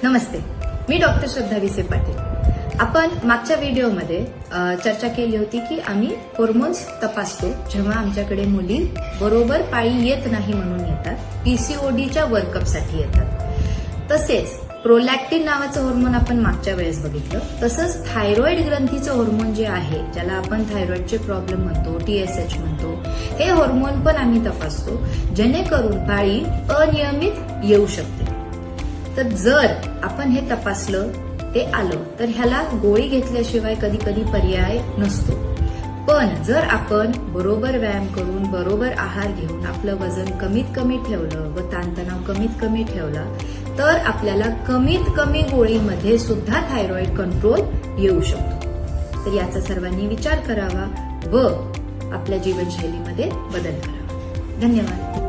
नमस्ते, मी doctor श्रद्धा vice Patil. आपण मागच्या व्हिडिओमध्ये चर्चा केली होती की आम्ही हॉर्मोन्स तपासतो जेव्हा आमच्याकडे मुली बरोबर पाळी येत नाही म्हणून येतात, पीसीओडीच्या वर्कअपसाठी येतात। तसेच प्रोलॅक्टिन नावाचं हॉर्मोन आपण मागच्या वेळेस बघितलं। तसंच थायरॉइड ग्रंथीचं हॉर्मोन जे आहे, ज्याला आपण थायरॉइडचे प्रॉब्लेम म्हणतो, TSH म्हणतो, हे हॉर्मोन पण आम्ही तपासतो जेणेकरून पाळी अनियमित येऊ शकते। तर जर आपण हे तपासलं, ते आलं, तर ह्याला गोळी घेतल्याशिवाय कधी कधी पर्याय नसतो। पण जर आपण बरोबर व्यायाम करून, बरोबर आहार घेऊन आपलं वजन कमीत कमी ठेवलं व ताणतणाव कमीत कमी ठेवला, तर आपल्याला कमीत कमी गोळीमध्ये सुद्धा थायरॉइड कंट्रोल येऊ शकतो। तर याचा सर्वांनी विचार करावा व आपल्या जीवनशैलीमध्ये बदल करावा। धन्यवाद।